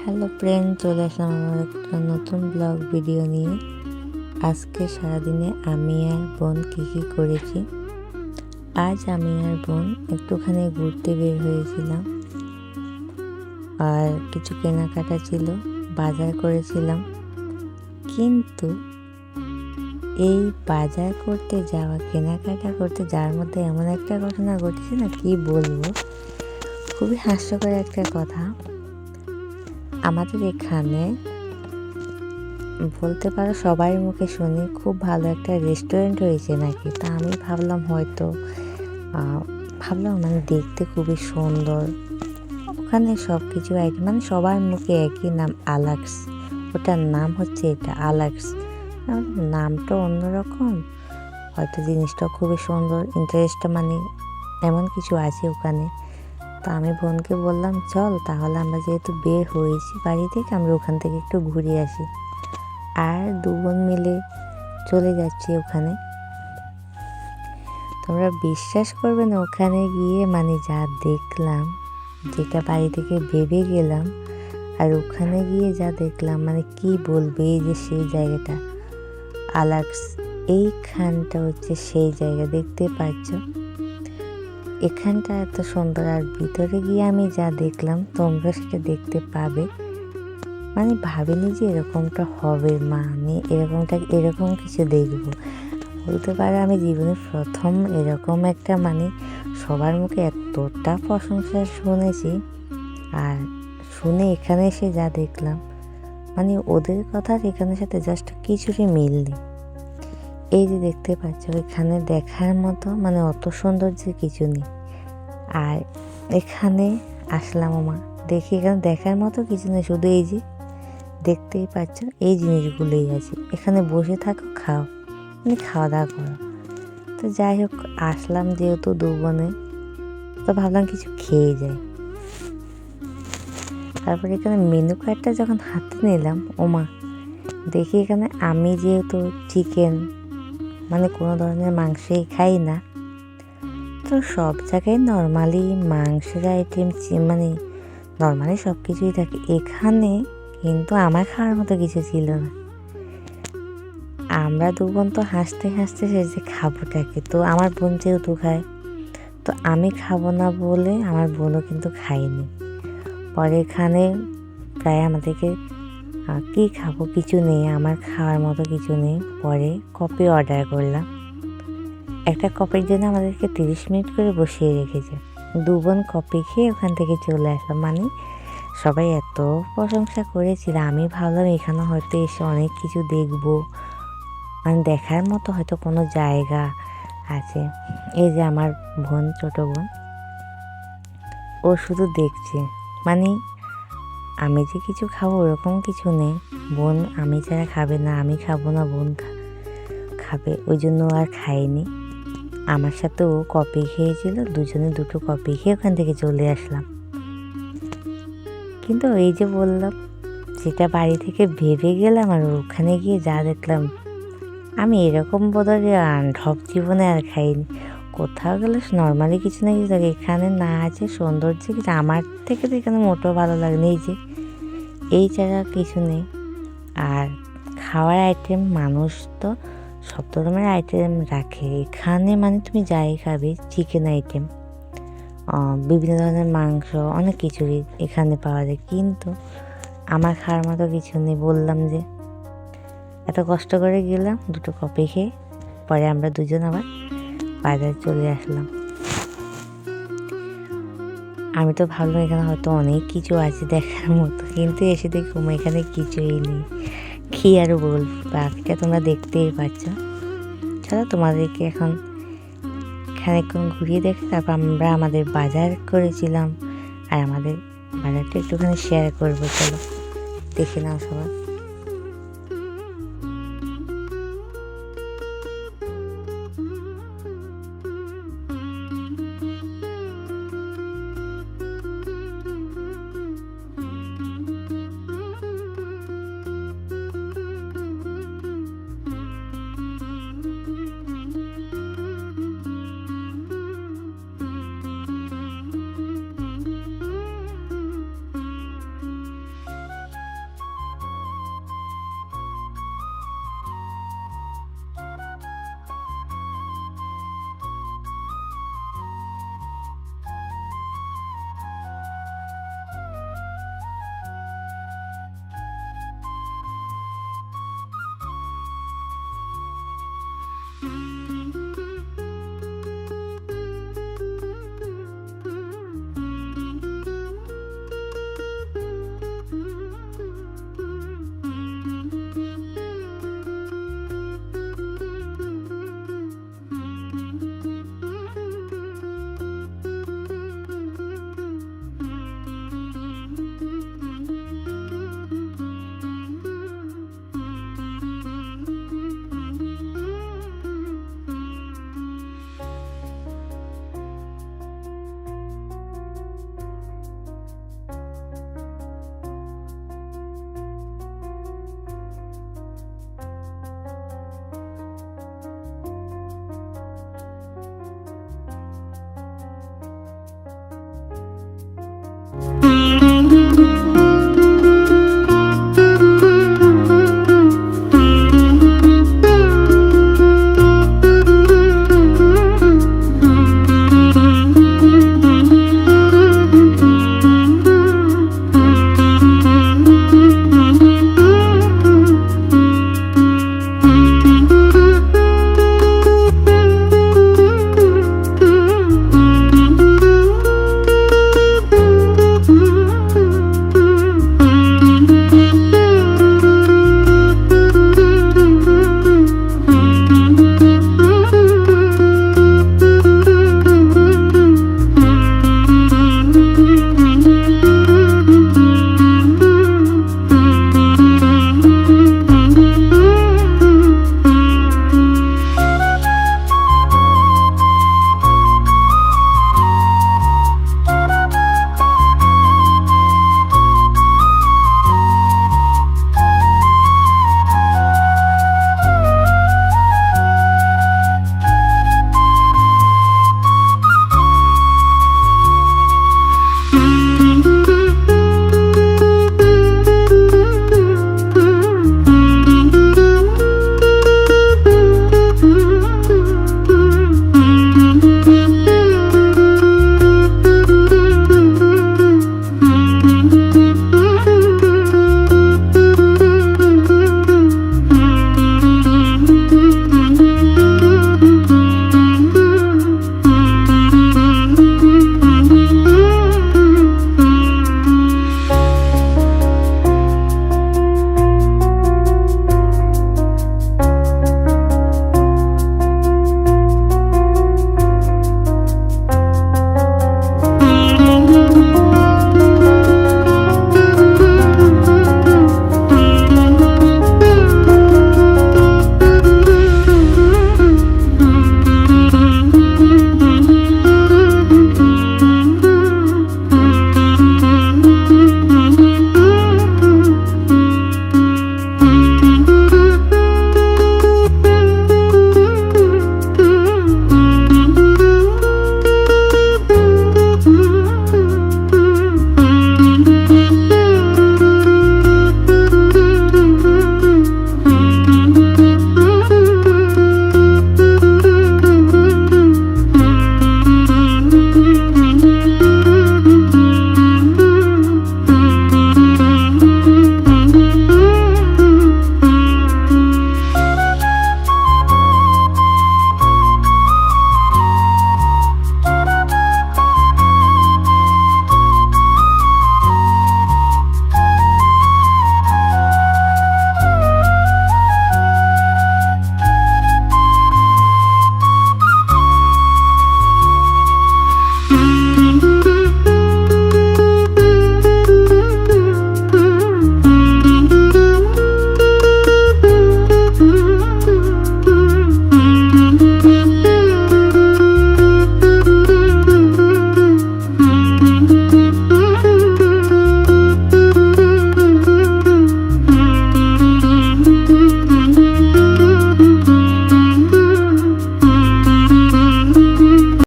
Hello friend, চলে আসলাম আমার একটা নতুন ব্লগ ভিডিও নিয়ে। আজকে সারাদিনে আমি আর বোন কী করেছি। আজ আমি আর বোন একটুখানি ঘুরতে বের হয়েছিলাম, আর কিছু কেনাকাটা ছিল, বাজার করেছিলাম। কিন্তু এই বাজার করতে যাওয়া, কেনাকাটা করতে যাওয়ার মধ্যে এমন একটা ঘটনা ঘটেছে না, কি বলবো, খুবই হাস্যকর একটা কথা। আমাদের এখানে বলতে পারো সবার মুখে শুনি খুব ভালো একটা রেস্টুরেন্ট হয়েছে নাকি। তা আমি ভাবলাম মানে দেখতে খুবই সুন্দর, ওখানে সব কিছু আইটেম, মানে সবার মুখে একই নাম, আলাক্স। ওটার নাম হচ্ছে এটা, আলাক্স। নামটা অন্যরকম, হয়তো জিনিসটা খুবই সুন্দর, ইন্টারেস্টটা মানে এমন কিছু আছে ওখানে। তা আমি বোনকে বললাম, চল তাহলে আমরা যেহেতু বের হয়েছি বাড়ি থেকে, আমরা ওখান থেকে একটু ঘুরে আসি। আর দু বোন মিলে চলে যাচ্ছি ওখানে। তোমরা বিশ্বাস করবে না, ওখানে গিয়ে মানে যা দেখলাম, যেটা বাড়ি থেকে ভেবে গেলাম আর ওখানে গিয়ে যা দেখলাম, মানে কি বলবে। এই যে সেই জায়গাটা আলাক্স, এইখানটা হচ্ছে সেই জায়গা, দেখতে পাচ্ছ এখানটা এত সুন্দর। আর ভিতরে গিয়ে আমি যা দেখলাম, তোমরা সেটা দেখতে পাবে। মানে ভাবিনি যে এরকমটা হবে, মানে এরকম কিছু দেখবো। বলতে পারো আমি জীবনে প্রথম এরকম একটা, মানে সবার মুখে এতটা প্রশংসা শুনেছি, আর শুনে এখানে এসে যা দেখলাম, মানে ওদের কথা এখানের সাথে জাস্ট কিছুরই মিল নেই। এই যে দেখতে পাচ্ছ, এখানে দেখার মতো মানে অত সৌন্দর্য কিছু নেই। আর এখানে আসলাম দেখি এখানে দেখার মতো কিছু নেই, শুধু এই যে দেখতেই পাচ্ছ এই জিনিসগুলোই আছে। এখানে বসে থাকো, খাও, মানে খাওয়া দাওয়া করো। তো যাই হোক, আসলাম যেহেতু দু বোনে, তো ভাবলাম কিছু খেয়ে যাই। তারপরে এখানে মেনু কার্ডটা যখন হাতে নিলাম, দেখি এখানে আমি যেহেতু চিকেন, মানে কোনো ধরনের মাংসই খাই না, তো সব জায়গায় নর্মালি মাংসের আইটেম, মানে নর্মালি সব কিছুই থাকে। এখানে কিন্তু আমার খাওয়ার মতো কিছু ছিল না। আমরা দু বোন তো হাসতে হাসতে সে যে খাবোটাকে, তো আমার বোন যেহেতু খায়, তো আমি খাবো না বলে আমার বোনও কিন্তু খায়নি। পরে এখানে প্রায় আমাদেরকে কি খাবো, কিছু নেই, আমার খাওয়ার মতো কিছু নেই। পরে কফি অর্ডার করলাম। একটা কফির জন্য আমাদেরকে 30 মিনিট করে বসিয়ে রেখেছে। দু বোন কফি খেয়ে ওখান থেকে চলে আসলাম। মানে সবাই এত প্রশংসা করেছিল, আমি ভাবলাম এখানে হয়তো এসে অনেক কিছু দেখবো, মানে দেখার মতো হয়তো কোনো জায়গা আছে। এই যে আমার বোন, ছোট বোন, ও শুধু দেখছে, মানে আমি যে কিছু খাবো ওরকম কিছু নেই। বোন আমি ছাড়া খাবে না, আমি খাবো না, বোন খাবে, ওই জন্য আর খাইনি। আমার সাথে ও কফি খেয়েছিল, দুজনে দুটো কফি খেয়ে ওখান থেকে চলে আসলাম। কিন্তু এই যে বললাম, যেটা বাড়ি থেকে ভেবে গেলাম আর ওখানে গিয়ে যা দেখলাম, আমি এরকম বোধহয় ঢপ জীবনে আর খাইনি। কোথাও গেলে নর্মালি কিছু না কিছু থাকে, এখানে না আছে সৌন্দর্য কিছু, আমার থেকে তো এখানে মোটেও ভালো লাগেনি। এই জায়গা কিছু নেই। আর খাওয়ার আইটেম, মানুষ তো সব ধরনের আইটেম রাখে এখানে, মানে তুমি যাই খাবে, চিকেন আইটেম, বিভিন্ন ধরনের মাংস, অনেক কিছুই এখানে পাওয়া যায়। কিন্তু আমার খাওয়ার মতো কিছু নেই। বললাম যে এত কষ্ট করে গেলাম দুটো কফি খেয়ে, পরে আমরা দুজন আবার বাজারে চলে আসলাম। আমি তো ভাবলাম এখানে হয়তো অনেক কিছু আছে দেখার মতো, কিন্তু এসে দেখি এখানে কিছুই নেই। কি আর বলবো, বাকিটা তোমরা দেখতেই পাচ্ছ। চলো তোমাদেরকে এখন খানিকক্ষণ ঘুরিয়ে দেখে তারপর আমরা আমাদের বাজার করেছিলাম, আর আমাদের বাজারটা একটুখানি শেয়ার করবো। চলো দেখে নাও সবাই।